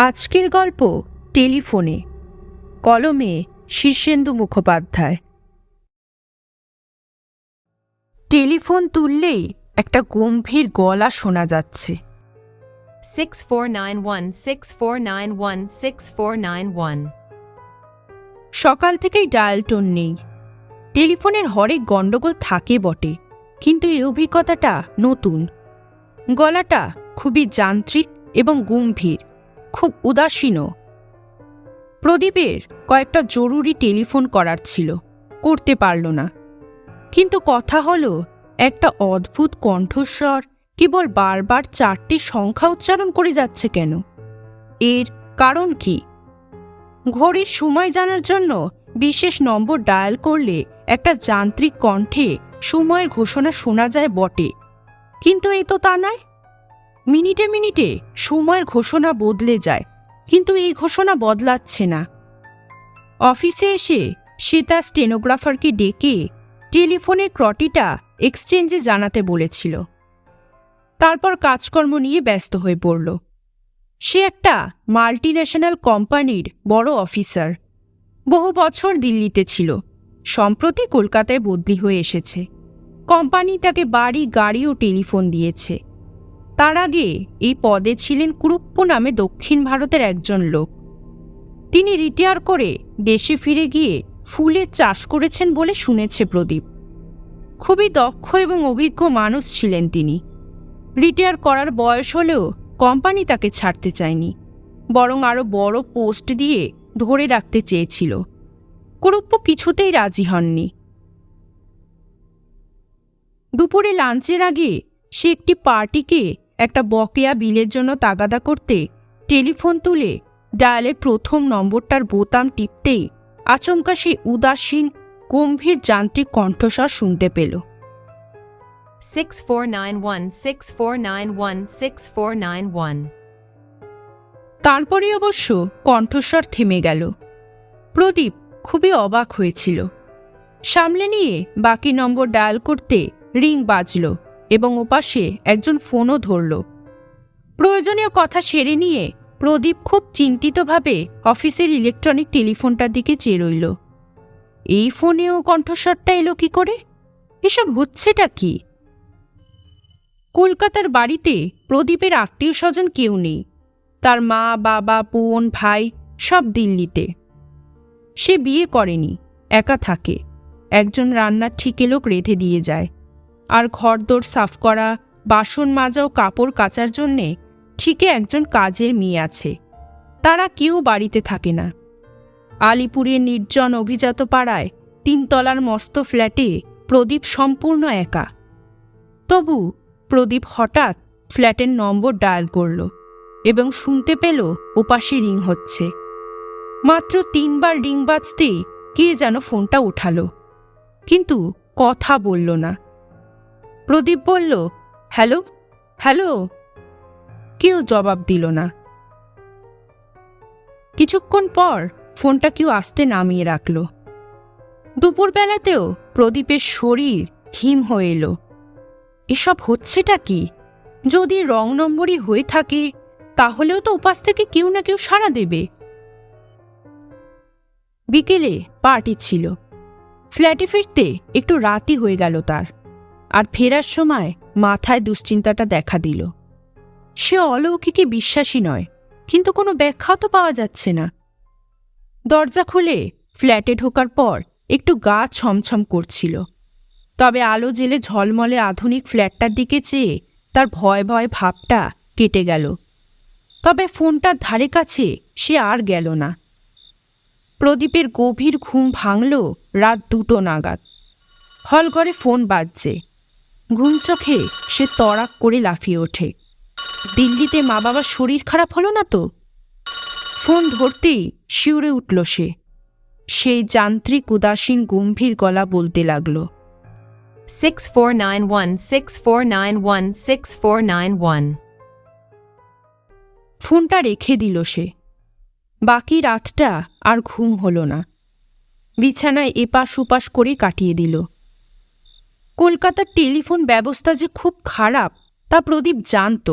আজকের গল্প টেলিফোনে, কলমে শীর্ষেন্দু মুখোপাধ্যায়। টেলিফোন তুললেই একটা গম্ভীর গলা শোনা যাচ্ছে। 6491 6491 6491 সকাল থেকেই ডায়াল টোন নেই। টেলিফোনের হরেক গণ্ডগোল থাকে বটে, কিন্তু এই অভিজ্ঞতাটা নতুন। গলাটা খুবই যান্ত্রিক এবং গম্ভীর, খুব উদাসীনও। প্রদীপের কয়েকটা জরুরি টেলিফোন করার ছিল, করতে পারল না। কিন্তু কথা হলো, একটা অদ্ভুত কণ্ঠস্বর কেবল বারবার 4টি সংখ্যা উচ্চারণ করে যাচ্ছে কেন? এর কারণ কি? ঘড়ির সময় জানার জন্য বিশেষ নম্বর ডায়াল করলে একটা যান্ত্রিক কণ্ঠে সময়ের ঘোষণা শোনা যায় বটে, কিন্তু এই তো তা নয়। মিনিটে মিনিটে সময়ের ঘোষণা বদলে যায়, কিন্তু এই ঘোষণা বদলাচ্ছে না। অফিসে এসে সে তার স্টেনোগ্রাফারকে ডেকে টেলিফোনের ক্রটিটা এক্সচেঞ্জে জানাতে বলেছিল। তারপর কাজকর্ম নিয়ে ব্যস্ত হয়ে পড়ল। সে একটা মাল্টিন্যাশনাল কোম্পানির বড় অফিসার। বহু বছর দিল্লিতে ছিল, সম্প্রতি কলকাতায় বদলি হয়ে এসেছে। কোম্পানি তাকে বাড়ি, গাড়ি ও টেলিফোন দিয়েছে। তার আগে এই পদে ছিলেন কুরুপ্প নামে দক্ষিণ ভারতের একজন লোক। তিনি রিটায়ার করে দেশে ফিরে গিয়ে ফুলের চাষ করেছেন বলে শুনেছে প্রদীপ। খুবই দক্ষ এবং অভিজ্ঞ মানুষ ছিলেন তিনি। রিটায়ার করার বয়স হলেও কোম্পানি তাকে ছাড়তে চায়নি, বরং আরও বড় পোস্ট দিয়ে ধরে রাখতে চেয়েছিল। কুরুপ্প কিছুতেই রাজি হননি। দুপুরে লাঞ্চের আগে সে একটি পার্টিকে একটা বকেয়া বিলের জন্য তাগাদা করতে টেলিফোন তুলে ডায়ালের প্রথম নম্বরটার বোতাম টিপতেই আচমকা সেই উদাসীন গম্ভীর যান্ত্রিক কণ্ঠস্বর শুনতে পেল। 6491 6491 6491 তারপরে অবশ্য কণ্ঠস্বর থেমে গেল। প্রদীপ খুবই অবাক হয়েছিল। সামলে নিয়ে বাকি নম্বর ডায়াল করতে রিং বাজল এবং ওপাশে একজন ফোনও ধরল। প্রয়োজনীয় কথা সেরে নিয়ে প্রদীপ খুব চিন্তিতভাবে অফিসের ইলেকট্রনিক টেলিফোনটার দিকে চেয়ে রইল। এই ফোনেও কণ্ঠস্বরটা এলো কি করে? এসব হচ্ছেটা কি? কলকাতার বাড়িতে প্রদীপের আত্মীয় স্বজন কেউ নেই। তার মা, বাবা, বোন, ভাই সব দিল্লিতে। সে বিয়ে করেনি, একা থাকে। একজন রান্নার ঠিকে লোক রেঁধে দিয়ে যায়, আর ঘরদোর সাফ করা, বাসন মাজা ও কাপড় কাচার জন্যে ঠিকে একজন কাজের মেয়ে আছে। তারা কেউ বাড়িতে থাকে না। আলিপুরের নির্জন অভিজাত পাড়ায় 3 তলার মস্ত ফ্ল্যাটে প্রদীপ সম্পূর্ণ একা। তবু প্রদীপ হঠাৎ ফ্ল্যাটের নম্বর ডায়াল করল এবং শুনতে পেল ওপাশে রিং হচ্ছে। মাত্র 3 বার রিং বাজতেই কে যেন ফোনটা উঠালো, কিন্তু কথা বলল না। প্রদীপ বলল, হ্যালো হ্যালো। কেউ জবাব দিল না। কিছুক্ষণ পর ফোনটা কেউ আস্তে নামিয়ে রাখল। দুপুরবেলাতেও প্রদীপের শরীর হিম হয়ে এলো। এসব হচ্ছেটা কি? যদি রং নম্বরই হয়ে থাকে, তাহলেও তো উপাস থেকে কেউ না কেউ সাড়া দেবে। বিকেলে পার্টি ছিল। ফ্ল্যাটে ফিরতে একটু রাতই হয়ে গেল তার, আর ফেরার সময় মাথায় দুশ্চিন্তাটা দেখা দিল। সে অলৌকিকে বিশ্বাসী নয়, কিন্তু কোনো ব্যাখ্যা তো পাওয়া যাচ্ছে না। দরজা খুলে ফ্ল্যাটে ঢোকার পর একটু গা ছমছম করছিল। তবে আলো জেলে ঝলমলে আধুনিক ফ্ল্যাটটার দিকে চেয়ে তার ভয় ভয় ভাবটা কেটে গেল। তবে ফোনটার ধারে কাছে সে আর গেল না। প্রদীপের গভীর ঘুম ভাঙল রাত 2টো নাগাদ। হলঘরে ফোন বাজছে। ঘুম চোখে সে তড়াক করে লাফিয়ে ওঠে। দিল্লিতে মা বাবার শরীর খারাপ হলো না তো? ফোন ধরতেই শিউরে উঠল সে। সেই যান্ত্রিক উদাসীন গম্ভীর গলা বলতে লাগল, 6491 6491 6491 ফোনটা রেখে দিল সে। বাকি রাতটা আর ঘুম হলো না। বিছানায় এপাশ ওপাশ করে কাটিয়ে দিল। কলকাতার টেলিফোন ব্যবস্থা যে খুব খারাপ তা প্রদীপ জানত।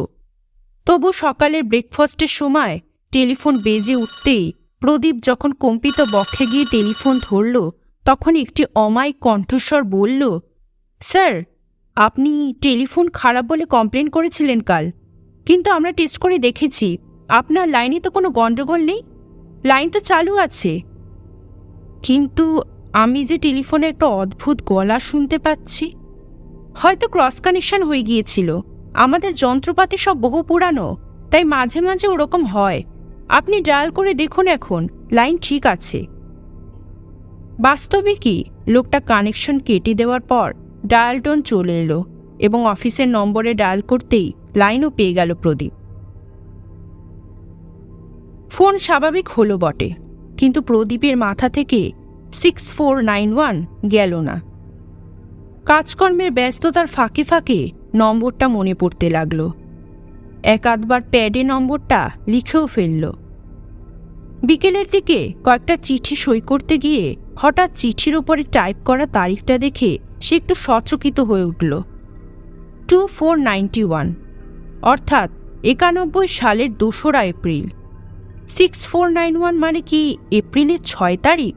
তবু সকালের ব্রেকফাস্টের সময় টেলিফোন বেজে উঠতেই প্রদীপ যখন কম্পিত বক্ষে গিয়ে টেলিফোন ধরল, তখন একটি অমায়িক কণ্ঠস্বর বলল, স্যার, আপনি টেলিফোন খারাপ বলে কমপ্লেন করেছিলেন কাল, কিন্তু আমরা টেস্ট করে দেখেছি আপনার লাইনে তো কোনো গণ্ডগোল নেই, লাইন তো চালু আছে। কিন্তু আমি যে টেলিফোনে একটা অদ্ভুত গলা শুনতে পাচ্ছি। হয়তো ক্রস কানেকশন হয়ে গিয়েছিল, আমাদের যন্ত্রপাতি সব বহু পুরানো, তাই মাঝে মাঝে ওরকম হয়। আপনি ডায়াল করে দেখুন, এখন লাইন ঠিক আছে। বাস্তবে কি, লোকটা কানেকশন কেটে দেওয়ার পর ডায়াল টোন চলে এলো এবং অফিসের নম্বরে ডায়াল করতেই লাইনও পেয়ে গেল প্রদীপ। ফোন স্বাভাবিক হলো বটে, কিন্তু প্রদীপের মাথা থেকে 6491 গেল না। কাজকর্মের ব্যস্ততার ফাঁকে ফাঁকে নম্বরটা মনে পড়তে লাগলো। এক আধবার প্যাডে নম্বরটা লিখেও ফেলল। বিকেলের দিকে কয়েকটা চিঠি সই করতে গিয়ে হঠাৎ চিঠির ওপরে টাইপ করা তারিখটা দেখে সে একটু সচকিত হয়ে উঠল। 2491, অর্থাৎ 91 সালের 2রা এপ্রিল। 6491 মানে কি এপ্রিলের 6 তারিখ?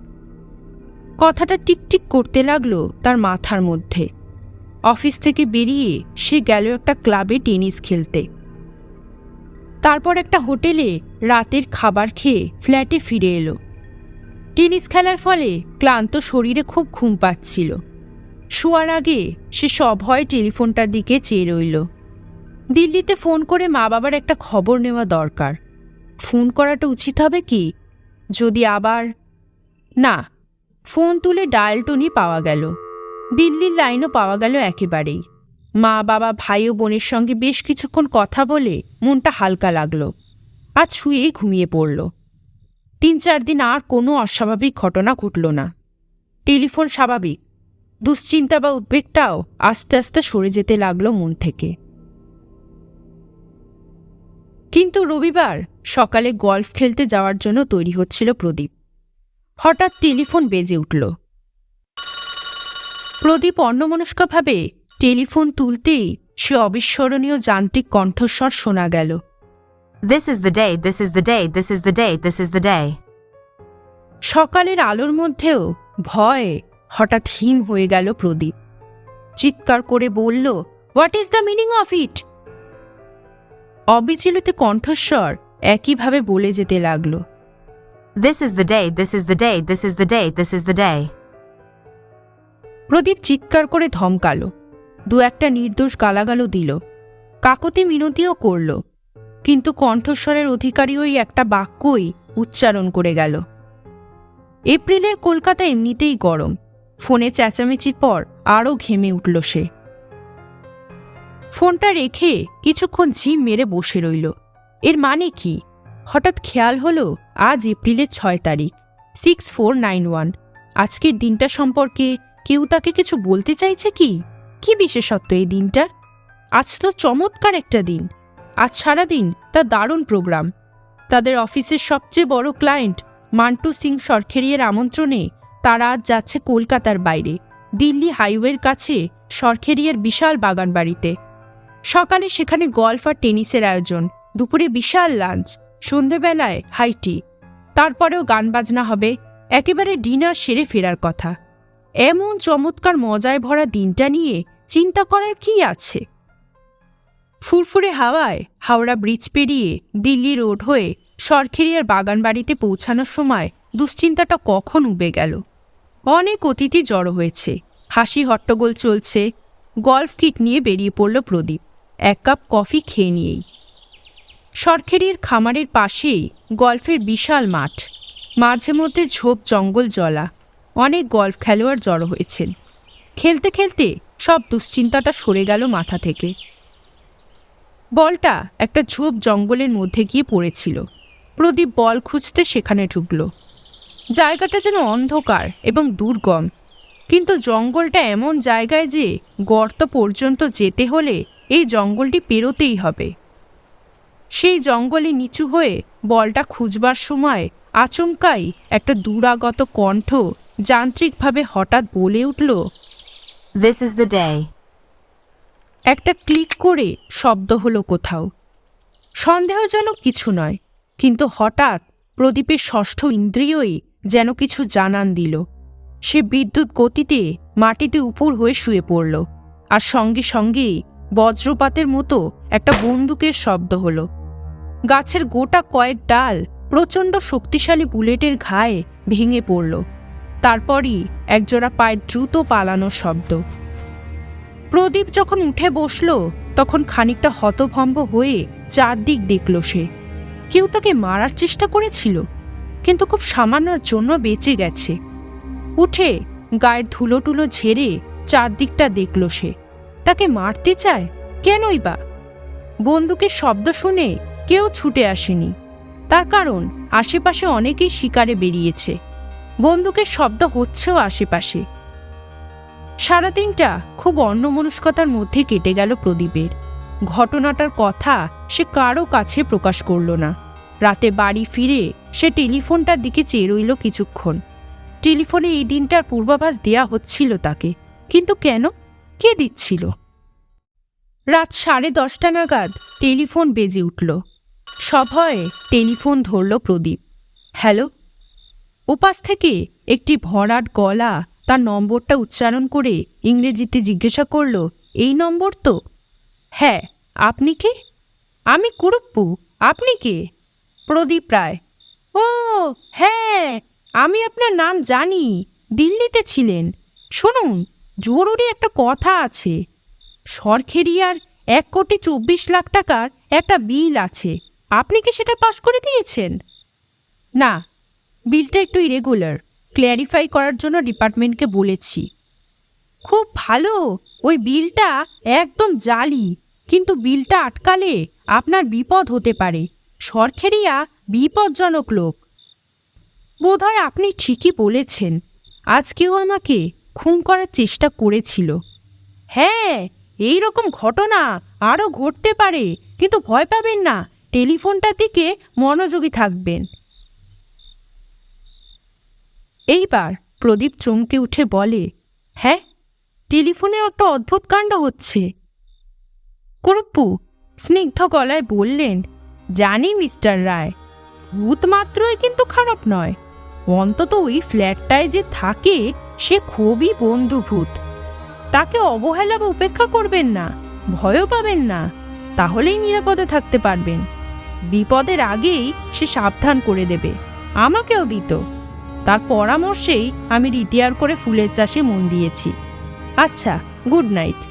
কথাটা টিকটিক করতে লাগলো তার মাথার মধ্যে। অফিস থেকে বেরিয়ে সে গেল একটা ক্লাবে টেনিস খেলতে। তারপর একটা হোটেলে রাতের খাবার খেয়ে ফ্ল্যাটে ফিরে এলো। টেনিস খেলার ফলে ক্লান্ত শরীরে খুব ঘুম পাচ্ছিল। শোয়ার আগে সে সভয়ে টেলিফোনটার দিকে চেয়ে রইল। দিল্লিতে ফোন করে মা বাবার একটা খবর নেওয়া দরকার। ফোন করাটা উচিত হবে কি? যদি আবার না, ফোন তুলে ডায়াল টোনই পাওয়া গেল। দিল্লির লাইনও পাওয়া গেল একেবারেই। মা বাবা ভাই ও বোনের সঙ্গে বেশ কিছুক্ষণ কথা বলে মনটা হালকা লাগলো। আজ শুয়েই ঘুমিয়ে পড়ল। 3-4 দিন আর কোনো অস্বাভাবিক ঘটনা ঘটল না। টেলিফোন স্বাভাবিক, দুশ্চিন্তা বা উদ্বেগটাও আস্তে আস্তে সরে যেতে লাগলো মন থেকে। কিন্তু রবিবার সকালে গল্ফ খেলতে যাওয়ার জন্য তৈরি হচ্ছিল প্রদীপ। হঠাৎ টেলিফোন বেজে উঠল। প্রদীপ অন্যমনস্কভাবে টেলিফোন তুলতেই সে অবিস্মরণীয় যান্ত্রিক কণ্ঠস্বর শোনা গেল, This is the day, this is the day, this is the day, this is the day. সকালের আলোর মধ্যেও ভয়ে হঠাৎ হিম হয়ে গেল প্রদীপ। চিৎকার করে বলল, what is the meaning of it? অবিচলিত কণ্ঠস্বর একইভাবে বলে যেতে লাগল, This is the day, this is the day, this is the day, this is the day. প্রদীপ চিৎকার করে ধমকালো, দু একটা নির্দোষ গালাগালও দিল, কাকতি মিনতিও করল, কিন্তু কণ্ঠস্বরের অধিকারী ওই একটা বাক্যই উচ্চারণ করে গেল। এপ্রিলের কলকাতা এমনিতেই গরম। ফোনে চেঁচামেচির পর আরও ঘেমে উঠল সে। ফোনটা রেখে কিছুক্ষণ ঝিম মেরে বসে রইল। এর মানে কি? হঠাৎ খেয়াল হলো আজ এপ্রিলের 6 তারিখ, 6491। আজকের দিনটা সম্পর্কে কেউ তাকে কিছু বলতে চাইছে কি? কি বিশেষত্ব এই দিনটার? আজ তো চমৎকার একটা দিন। আজ সারাদিন তার দারুণ প্রোগ্রাম। তাদের অফিসের সবচেয়ে বড় ক্লায়েন্ট মান্টু সিং সরখেরিয়ার আমন্ত্রণে তারা আজ যাচ্ছে কলকাতার বাইরে, দিল্লি হাইওয়ের কাছে সরখেরিয়ার বিশাল বাগান বাড়িতে। সকালে সেখানে গল্ফ আর টেনিসের আয়োজন, দুপুরে বিশাল লাঞ্চ, সন্ধেবেলায় হাইটি, তারপরেও গান বাজনা হবে। একেবারে ডিনার সেরে ফেরার কথা। এমন চমৎকার মজায় ভরা দিনটা নিয়ে চিন্তা করার কি আছে? ফুরফুরে হাওয়ায় হাওড়া ব্রিজ পেরিয়ে দিল্লি রোড হয়ে সরখেরিয়ার বাগান বাড়িতে পৌঁছানোর সময় দুশ্চিন্তাটা কখন উবে গেল। অনেক অতিথি জড়ো হয়েছে, হাসি হট্টগোল চলছে। গল্ফ কিট নিয়ে বেরিয়ে পড়ল প্রদীপ, 1 কাপ কফি খেয়ে নিয়েই। সরখেরিয়ার খামারের পাশেই গল্ফের বিশাল মাঠ, মাঝে মধ্যে ঝোপ জঙ্গল জলা। অনেক গল্ফ খেলোয়াড় জড়ো হয়েছেন। খেলতে খেলতে সব দুশ্চিন্তাটা সরে গেল মাথা থেকে। বলটা একটা ঝোপ জঙ্গলের মধ্যে গিয়ে পড়েছিল। প্রদীপ বল খুঁজতে সেখানে ঢুকল। জায়গাটা যেন অন্ধকার এবং দুর্গম, কিন্তু জঙ্গলটা এমন জায়গায় যে গর্ত পর্যন্ত যেতে হলে এই জঙ্গলটি পেরোতেই হবে। সেই জঙ্গলে নিচু হয়ে বলটা খুঁজবার সময় আচমকাই একটা দূরাগত কণ্ঠ যান্ত্রিকভাবে হঠাৎ বলে উঠল, This is the day. একটা ক্লিক করে শব্দ হলো কোথাও। সন্দেহজনক কিছু নয়, কিন্তু হঠাৎ প্রদীপের ষষ্ঠ ইন্দ্রিয়ই যেন কিছু জানান দিল। সে বিদ্যুৎ গতিতে মাটিতে উপুর হয়ে শুয়ে পড়ল, আর সঙ্গে সঙ্গেই বজ্রপাতের মতো একটা বন্দুকের শব্দ হলো। গাছের গোটা কয়েক ডাল প্রচণ্ড শক্তিশালী বুলেটের ঘায়ে ভেঙে পড়ল। তারপরই একজোড়া পায়ের দ্রুত পালানোর শব্দ। প্রদীপ যখন উঠে বসল তখন খানিকটা হতভম্ব হয়ে চারদিক দেখল সে। কেউ তাকে মারার চেষ্টা করেছিল, কিন্তু খুব সামান্যর জন্য বেঁচে গেছে। উঠে গায়ের ধুলো টুলো ঝেড়ে চারদিকটা দেখল সে। তাকে মারতে চায় কেনই বা? বন্দুকের শব্দ শুনে কেউ ছুটে আসেনি, তার কারণ আশেপাশে অনেকেই শিকারে বেরিয়েছে। বন্দুকের শব্দ হচ্ছেও আশেপাশে। সারাদিনটা খুব অন্যমনস্কতার মধ্যে কেটে গেল প্রদীপের। ঘটনাটার কথা সে কারো কাছে প্রকাশ করল না। রাতে বাড়ি ফিরে সে টেলিফোনটার দিকে চেয়ে রইল কিছুক্ষণ। টেলিফোনে এই দিনটার পূর্বাভাস দেয়া হচ্ছিল তাকে, কিন্তু কেন? কে দিচ্ছিল? রাত 10:30 নাগাদ টেলিফোন বেজে উঠল। সভয়ে টেলিফোন ধরল প্রদীপ। হ্যালো। ওপাশ থেকে একটি ভরাট গলা তার নম্বরটা উচ্চারণ করে ইংরেজিতে জিজ্ঞাসা করল, এই নম্বর তো? হ্যাঁ, আপনি কে? আমি কুরুপ্পু। আপনি কে? প্রদীপ রায়। ও হ্যাঁ, আমি আপনার নাম জানি, দিল্লিতে ছিলেন। শুনুন, জরুরি একটা কথা আছে। সরখেরিয়ার 1,24,00,000 টাকার একটা বিল আছে। আপনি কি সেটা পাস করে দিয়েছেন? না, বিলটা একটু ইরেগুলার, ক্ল্যারিফাই করার জন্য ডিপার্টমেন্টকে বলেছি। খুব ভালো, ওই বিলটা একদম জালি, কিন্তু বিলটা আটকালে আপনার বিপদ হতে পারে। সরখেরিয়া বিপজ্জনক লোক। বোধহয় আপনি ঠিকই বলেছেন। আজকেও আমাকে খুন করার চেষ্টা করেছিল। হ্যাঁ, এই রকম ঘটনা আরও ঘটতে পারে, কিন্তু ভয় পাবেন না, টেলিফোনটার দিকে মনোযোগী থাকবেন। এইবার প্রদীপ চমকে উঠে বলে, হ্যাঁ, টেলিফোনে একটা অদ্ভুত কাণ্ড হচ্ছে। কুরুপ্পু স্নিগ্ধ গলায় বললেন, জানি মিস্টার রায়, ভূত মাত্রই কিন্তু খারাপ নয়। অন্তত ওই ফ্ল্যাটটায় যে থাকে সে খুবই বন্ধুভূত। তাকে অবহেলা বা উপেক্ষা করবেন না, ভয়ও পাবেন না, তাহলেই নিরাপদে থাকতে পারবেন। বিপদের আগেই সে সাবধান করে দেবে। আমাকেও দিত। তার পরামর্শেই আমি রিটায়ার করে ফুলের চাষে মন দিয়েছি। আচ্ছা, গুড নাইট।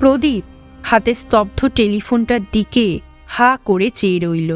প্রদীপ হাতে স্তব্ধ টেলিফোনটার দিকে হা করে চেয়ে রইল।